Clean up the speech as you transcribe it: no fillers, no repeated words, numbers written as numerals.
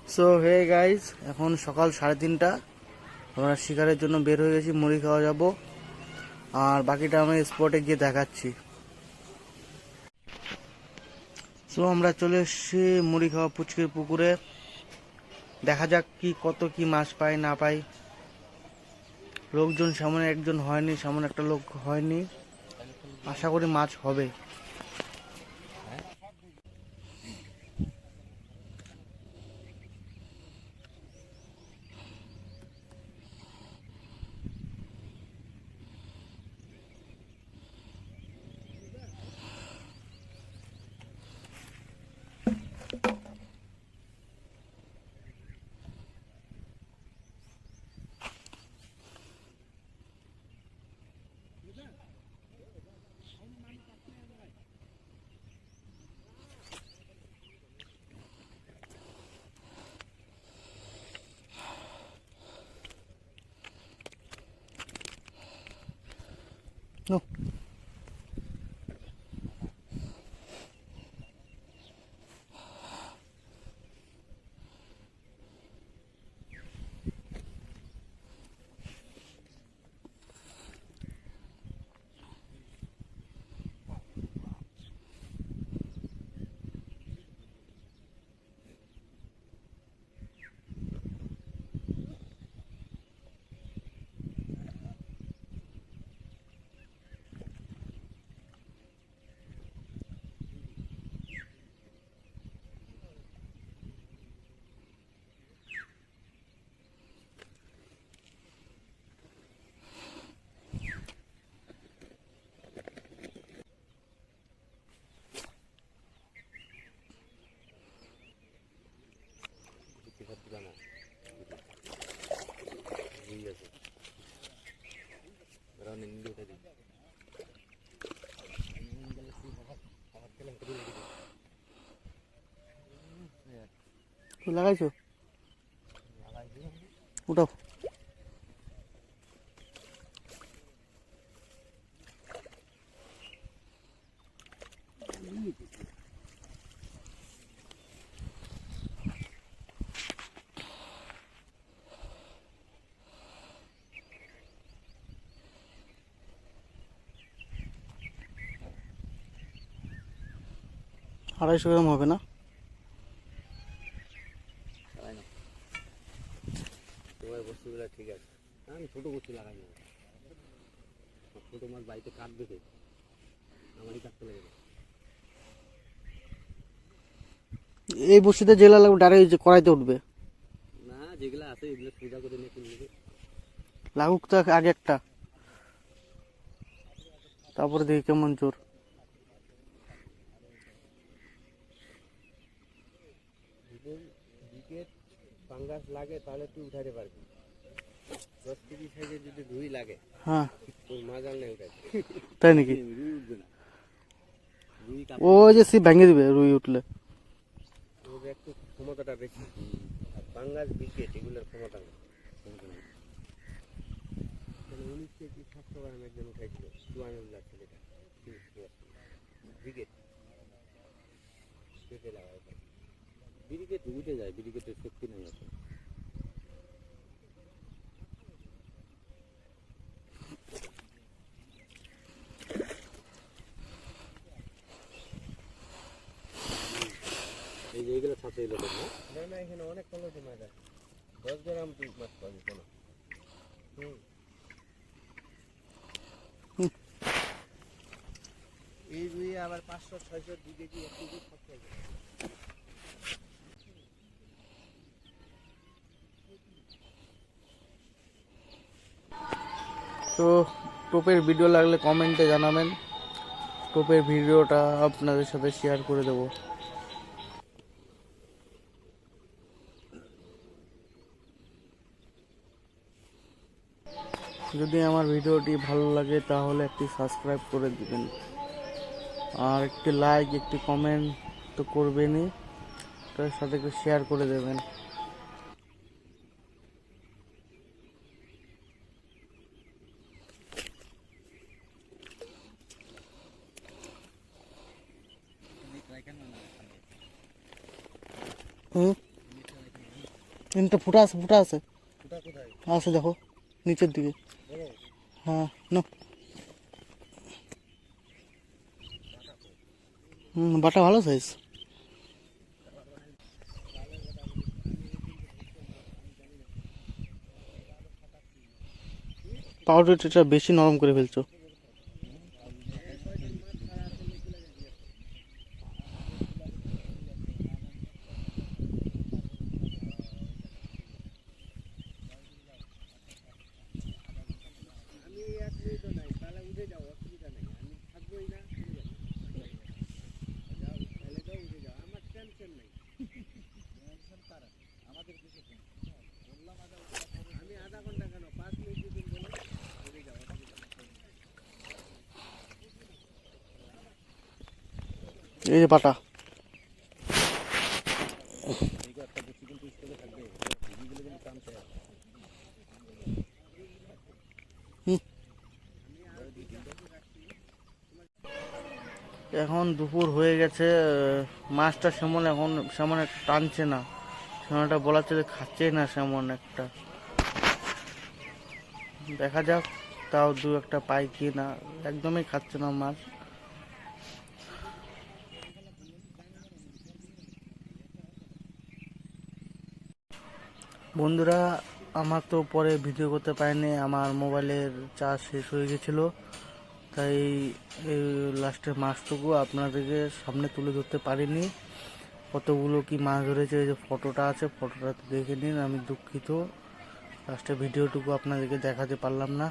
So hey guys, এখন সকাল 3:30। আমরা শিকারের জন্য বের হয়ে গেছি, মুড়ি খাওয়া যাব। আর বাকিটা আমি স্পটে গিয়ে দেখাচ্ছি। সো আমরা চলে এসেছি মুড়ি খাওয়া পুচকির পুকুরে। দেখা যাক কত কি মাছ পাই না পাই। লোকজন সামনে একজন হয়নি, সামনে একটা লোক হয়নি। আশা করি মাছ হবে। No. লাগাইছো? উঠাও। আড়াইশো গ্রাম হবে না? তোমার বস্তুগুলো ঠিক আছে, আমি ছোটো বস্তু লাগাই না। ছোটো মাছ বাড়িতে কাটবে কে? আমারই কাটতে লাগে। এই বসিতে জেলা লাগবে, ডাইরেক্ট কড়াইতে উঠবে না, যেগুলো আছে এগুলো সোজা করে নিয়ে কিনবে। লাগুক তো আগে একটা, তারপরে দেখি কেমন জোর। বিকেট ফাঙ্গাস লাগে তাহলে তুই উঠাতে পারবি। 10 কেজি সাইজের যদি রুই লাগে, হ্যাঁ তোর মাছ আনলে উঠাই। তাই নাকি? রুই উঠবে না। রুই ওই যে সি ভেঙে দিবে রুই উঠলে। ওর একটু ক্ষমতাটা বেশি। আর ফাঙ্গাস বিকেট এগুলোর ক্ষমতা নেই। 19 কেজি 700 গ্রাম একজন উঠাইছিল, চুয়ানুল্লাহ ছেলেটা। ব্রিগেড পেটে লাগায়, ব্রিগেড উঠে যায়, ব্রিগেডের শক্তি নেই আছে। এই যে এইগুলো ছাঁচে এলো না, না এখানে অনেক কলসি মাছ আছে। 10 গ্রাম মাছ পাওয়া যেত না। এই রুই আবার 500-600 2 কেজি 1 কেজি সব পাওয়া যায়। তো টোপের ভিডিও লাগলে কমেন্টে জানাবেন, টোপের ভিডিওটা আপনাদের সাথে শেয়ার করে দেব। যদি আমার ভিডিওটি ভালো লাগে তাহলে একটি সাবস্ক্রাইব করে দিবেন, আর একটি লাইক একটি কমেন্ট তো করবেনই, তার সাথে একটু শেয়ার করে দেবেন। তিনটা ফুটা আছে, ফুটা আছে, ফুটা কোথায়? আছে দেখো নিচের দিকে। বড় হ্যাঁ না, বাটা ভালো সাইজ। পাউরুটিটা বেশি নরম করে ফেলছো। আমি 1 মিনিটও নাই, তাহলে উঠে যাও, অসুবিধা নেই, আমি থাকবোই না, চলে যাবো। যাও তাহলে যাও, উঠে যাও, আমার টেনশন নেই। আমি আধা ঘন্টা কেন, 5 মিনিট যদি বলে উঠে যাও, অসুবিধা নেই। এই যে বাটা, এখন দুপুর হয়ে গেছে, মাছটা সেমন একটা টানছে না, সেমনটা বলার চেয়ে খাচ্ছেই না সেমন একটা। দেখা যাক, তাও দু একটা পাই কি না, একদমই খাচ্ছে না মাছ। বন্ধুরা, আমার তো পরে ভিডিও করতে পারিনি, আমার মোবাইলের চার্জ শেষ হয়ে গেছিলো, তাই এই লাস্টের মাছটুকু আপনাদেরকে সামনে তুলে ধরতে পারিনি। কতগুলো কি মাছ ধরেছে, এই যে ফটোটা আছে, ফটোটা দেখে নিন। আমি দুঃখিত, লাস্টের ভিডিওটুকু আপনাদেরকে দেখাতে পারলাম না।